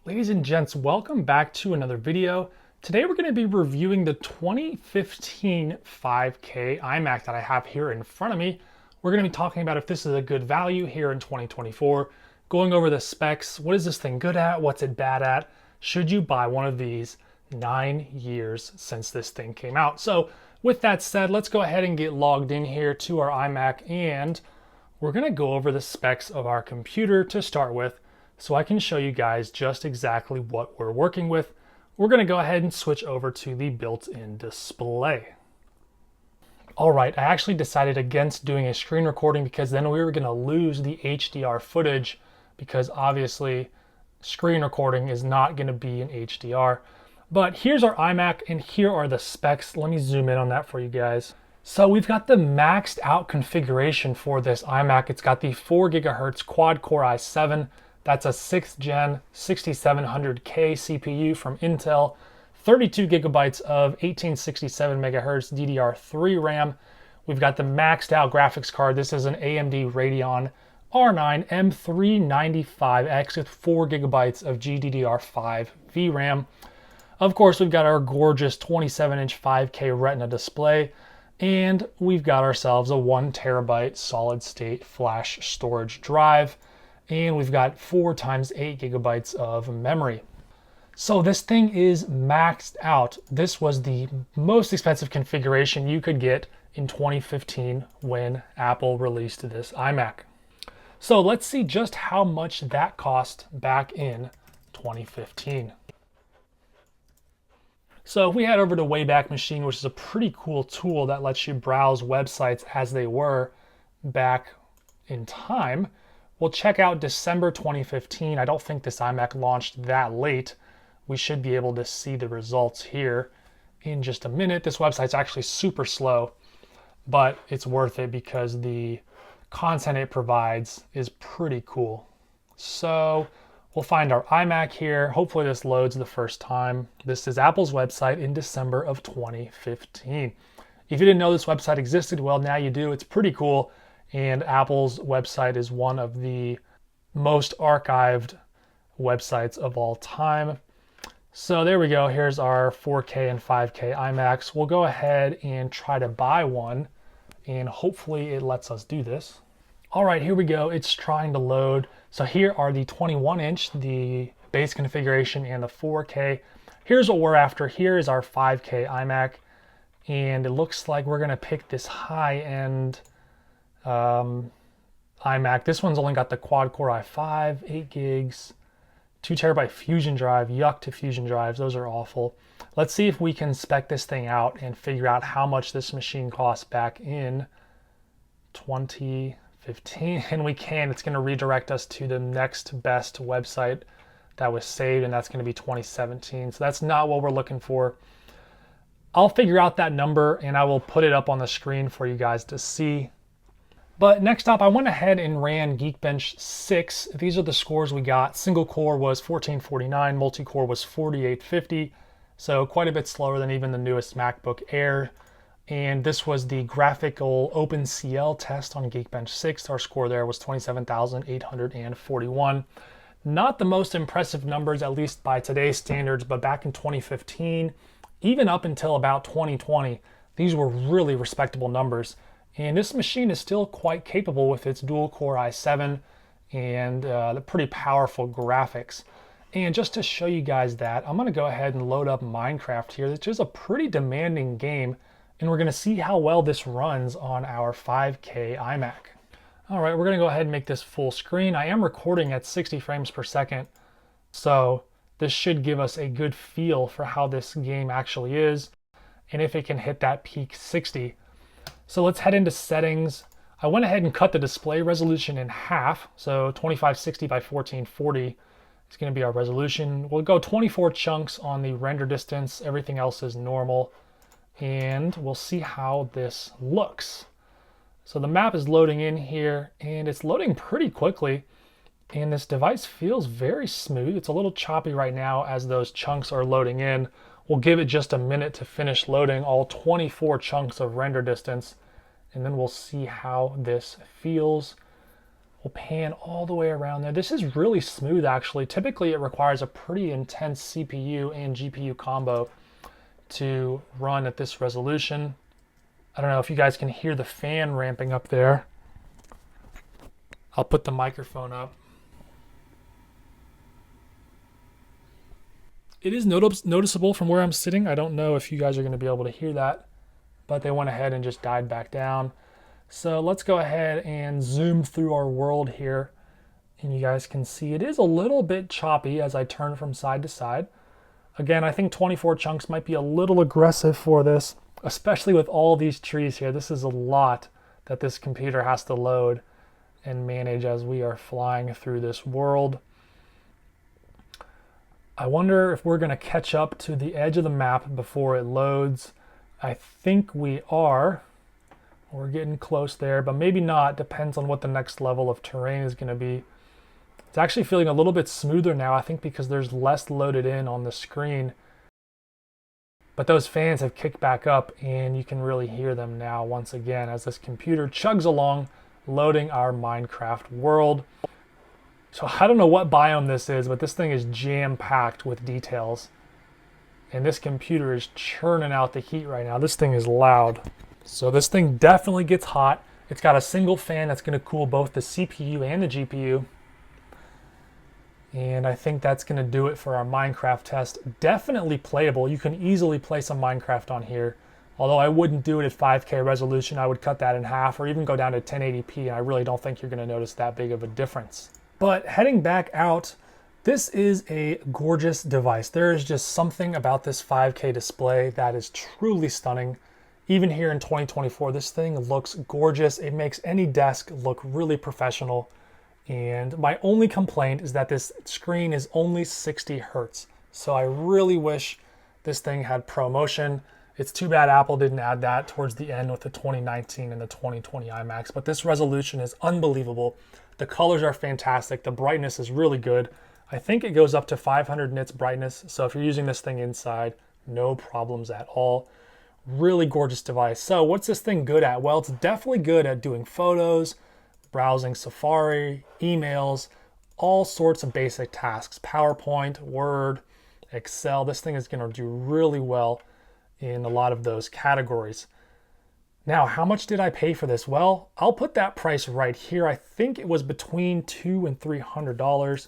Ladies and gents, welcome back to another video. Today we're going to be reviewing the 2015 5K iMac that I have here in front of me. We're going to be talking about if this is a good value here in 2024, going over the specs, what is this thing good at, what's it bad at, should you buy one of these 9 years since this thing came out. So with that said, let's go ahead and get logged in here to our iMac, and we're going to go over the specs of our computer to start with, so I can show you guys just exactly what we're working with. We're going to go ahead and switch over to the built-in display. All right, I actually decided against doing a screen recording because then we were going to lose the HDR footage, because obviously screen recording is not going to be in HDR. But here's our iMac and here are the specs. Let me zoom in on that for you guys. So we've got the maxed out configuration for this iMac. It's got the 4 gigahertz quad core i7. That's a 6th gen 6700K CPU from Intel, 32 gigabytes of 1867 megahertz DDR3 RAM. We've got the maxed out graphics card. This is an AMD Radeon R9 M395X with 4 gigabytes of GDDR5 VRAM. Of course, we've got our gorgeous 27-inch 5K Retina display, and we've got ourselves a 1 terabyte solid state flash storage drive. And we've got 4 times 8 gigabytes of memory. So this thing is maxed out. This was the most expensive configuration you could get in 2015 when Apple released this iMac. So let's see just how much that cost back in 2015. So if we head over to Wayback Machine, which is a pretty cool tool that lets you browse websites as they were back in time, we'll check out December 2015. I don't think this iMac launched that late. We should be able to see the results here in just a minute. This website's actually super slow, but it's worth it because the content it provides is pretty cool. So we'll find our iMac here. Hopefully this loads the first time. This is Apple's website in December of 2015. If you didn't know this website existed, well, now you do. It's pretty cool. And Apple's website is one of the most archived websites of all time. So there we go. Here's our 4K and 5K iMacs. We'll go ahead and try to buy one, and hopefully it lets us do this. All right, here we go. It's trying to load. So here are the 21-inch, the base configuration, and the 4K. Here's what we're after. Here is our 5K iMac, and it looks like we're going to pick this high-end iMac. This one's only got the quad core i5, 8 gigs, 2 terabyte Fusion drive. Yuck to Fusion drives, those are awful. Let's see if we can spec this thing out and figure out how much this machine cost back in 2015. And we can. It's going to redirect us to the next best website that was saved, and that's going to be 2017. So that's not what we're looking for. I'll figure out that number and I will put it up on the screen for you guys to see. But next up, I went ahead and ran Geekbench 6. These are the scores we got. Single core was 1449, multi-core was 4850, so quite a bit slower than even the newest MacBook Air. And this was the graphical OpenCL test on Geekbench 6. Our score there was 27,841. Not the most impressive numbers, at least by today's standards, but back in 2015, even up until about 2020, these were really respectable numbers. And this machine is still quite capable with its dual core i7 and the pretty powerful graphics. And just to show you guys that, I'm going to go ahead and load up Minecraft here, which is a pretty demanding game. And we're going to see how well this runs on our 5K iMac. All right, we're going to go ahead and make this full screen. I am recording at 60 frames per second, so this should give us a good feel for how this game actually is and if it can hit that peak 60. So let's head into settings. I went ahead and cut the display resolution in half. So 2560 by 1440 is going to be our resolution. We'll go 24 chunks on the render distance. Everything else is normal. And we'll see how this looks. So the map is loading in here, and it's loading pretty quickly. And this device feels very smooth. It's a little choppy right now as those chunks are loading in. We'll give it just a minute to finish loading all 24 chunks of render distance, and then we'll see how this feels. We'll pan all the way around there. This is really smooth actually. Typically it requires a pretty intense CPU and GPU combo to run at this resolution. I don't know if you guys can hear the fan ramping up there. I'll put the microphone up. It is noticeable from where I'm sitting. I don't know if you guys are going to be able to hear that, but they went ahead and just died back down. So let's go ahead and zoom through our world here. And you guys can see it is a little bit choppy as I turn from side to side. Again, I think 24 chunks might be a little aggressive for this, especially with all these trees here. This is a lot that this computer has to load and manage as we are flying through this world. I wonder if we're going to catch up to the edge of the map before it loads. I think we are. We're getting close there, but maybe not. Depends on what the next level of terrain is going to be. It's actually feeling a little bit smoother now, I think because there's less loaded in on the screen. But those fans have kicked back up and you can really hear them now once again as this computer chugs along loading our Minecraft world. So I don't know what biome this is, but this thing is jam-packed with details. And this computer is churning out the heat right now. This thing is loud. So this thing definitely gets hot. It's got a single fan that's going to cool both the CPU and the GPU. And I think that's going to do it for our Minecraft test. Definitely playable. You can easily play some Minecraft on here. Although I wouldn't do it at 5K resolution. I would cut that in half or even go down to 1080p. And I really don't think you're going to notice that big of a difference. But heading back out, this is a gorgeous device. There is just something about this 5K display that is truly stunning. Even here in 2024, this thing looks gorgeous. It makes any desk look really professional. And my only complaint is that this screen is only 60 Hertz. So I really wish this thing had ProMotion. It's too bad Apple didn't add that towards the end with the 2019 and the 2020 iMacs. But this resolution is unbelievable. The colors are fantastic. The brightness is really good. I think it goes up to 500 nits brightness. So if you're using this thing inside, no problems at all. Really gorgeous device. So what's this thing good at? Well, it's definitely good at doing photos, browsing Safari, emails, all sorts of basic tasks. PowerPoint, Word, Excel. This thing is going to do really well in a lot of those categories. Now, how much did I pay for this? Well, I'll put that price right here. I think it was between $200 and $300.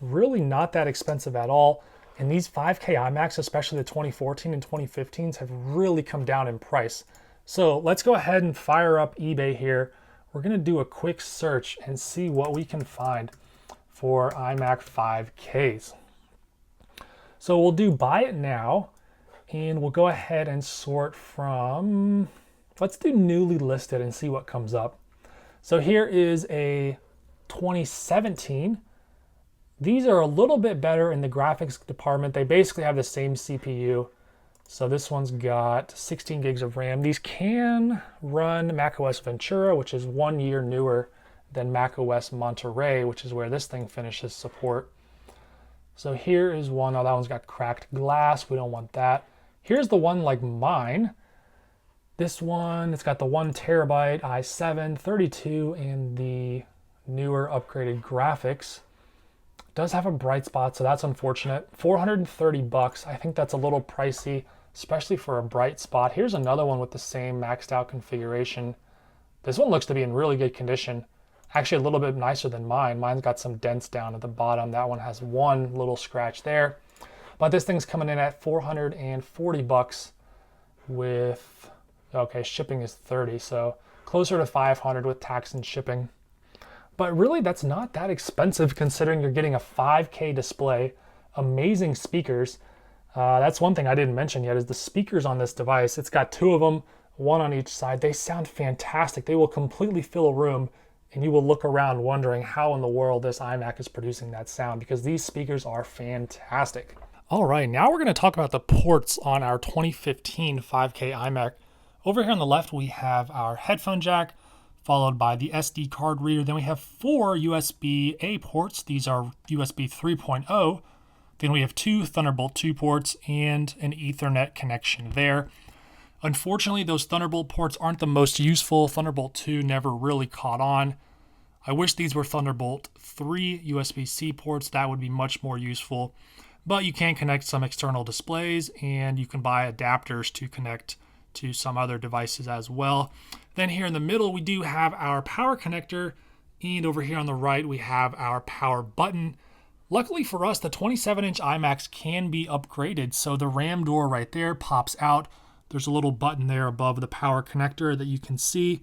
Really not that expensive at all. And these 5K iMacs, especially the 2014 and 2015s, have really come down in price. So let's go ahead and fire up eBay here. We're going to do a quick search and see what we can find for iMac 5Ks. So we'll do buy it now, and we'll go ahead and sort from, let's do newly listed and see what comes up. So here is a 2017. These are a little bit better in the graphics department. They basically have the same CPU. So this one's got 16 gigs of RAM. These can run macOS Ventura, which is 1 year newer than macOS Monterey, which is where this thing finishes support. So here is one. Oh, that one's got cracked glass. We don't want that. Here's the one like mine. This one, it's got the 1 terabyte i7, 32, and the newer upgraded graphics. Does have a bright spot, so that's unfortunate. $430. I think that's a little pricey, especially for a bright spot. Here's another one with the same maxed out configuration. This one looks to be in really good condition. Actually a little bit nicer than mine. Mine's got some dents down at the bottom. That one has one little scratch there. But this thing's coming in at $440 with, okay, shipping is 30, so closer to 500 with tax and shipping. But really, that's not that expensive considering you're getting a 5K display, amazing speakers. That's one thing I didn't mention yet is the speakers on this device. It's got 2 of them, 1 on each side. They sound fantastic. They will completely fill a room, and you will look around wondering how in the world this iMac is producing that sound because these speakers are fantastic. All right, now we're going to talk about the ports on our 2015 5K iMac. Over here on the left, we have our headphone jack, followed by the SD card reader. Then we have 4 USB-A ports. These are USB 3.0. Then we have 2 Thunderbolt 2 ports and an Ethernet connection there. Unfortunately, those Thunderbolt ports aren't the most useful. Thunderbolt 2 never really caught on. I wish these were Thunderbolt 3 USB-C ports. That would be much more useful. But you can connect some external displays, and you can buy adapters to connect to some other devices as well. Then here in the middle, we do have our power connector, and over here on the right, we have our power button. Luckily for us, the 27-inch iMacs can be upgraded. So the RAM door right there pops out. There's a little button there above the power connector that you can see.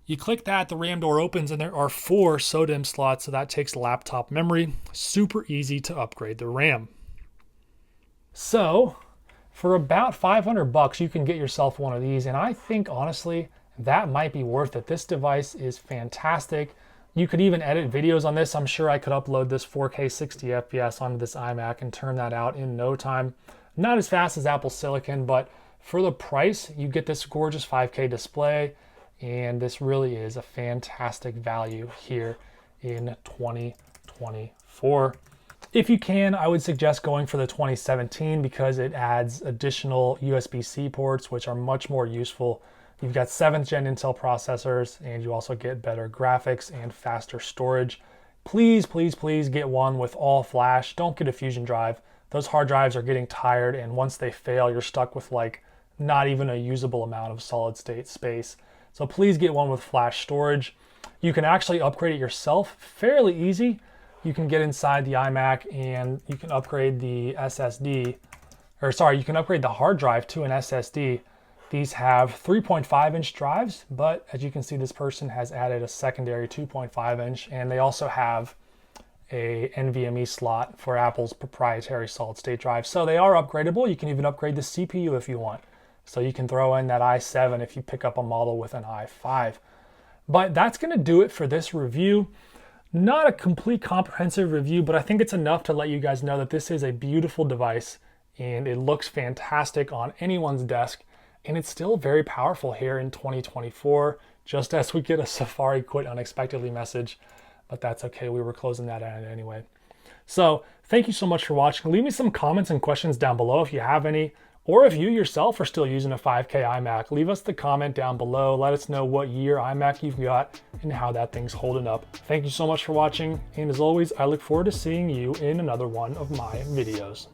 You click that, the RAM door opens, and there are 4 SODIMM slots, so that takes laptop memory. Super easy to upgrade the RAM. So for about 500 bucks, you can get yourself one of these, and I think honestly that might be worth it. This device is fantastic. You could even edit videos on this. I'm sure I could upload this 4K 60 FPS onto this iMac and turn that out in no time. Not as fast as Apple Silicon, but for the price, you get this gorgeous 5K display, and this really is a fantastic value here in 2024. If you can, I would suggest going for the 2017 because it adds additional USB-C ports, which are much more useful. You've got 7th gen Intel processors, and you also get better graphics and faster storage. Please, please, please get one with all flash. Don't get a Fusion drive. Those hard drives are getting tired, and once they fail, you're stuck with like not even a usable amount of solid state space. So please get one with flash storage. You can actually upgrade it yourself, fairly easy. You can get inside the iMac and you can upgrade the SSD, you can upgrade the hard drive to an SSD. These have 3.5-inch drives, but as you can see, this person has added a secondary 2.5-inch, and they also have a NVMe slot for Apple's proprietary solid-state drive. So they are upgradable. You can even upgrade the CPU if you want. So you can throw in that i7 if you pick up a model with an i5. But that's going to do it for this review. Not a complete comprehensive review, but I think it's enough to let you guys know that this is a beautiful device, and it looks fantastic on anyone's desk. And it's still very powerful here in 2024, just as we get a Safari quit unexpectedly message, but that's okay. We were closing that out anyway. So thank you so much for watching. Leave me some comments and questions down below if you have any, or if you yourself are still using a 5K iMac. Leave us the comment down below. Let us know what year iMac you've got and how that thing's holding up. Thank you so much for watching. And as always, I look forward to seeing you in another one of my videos.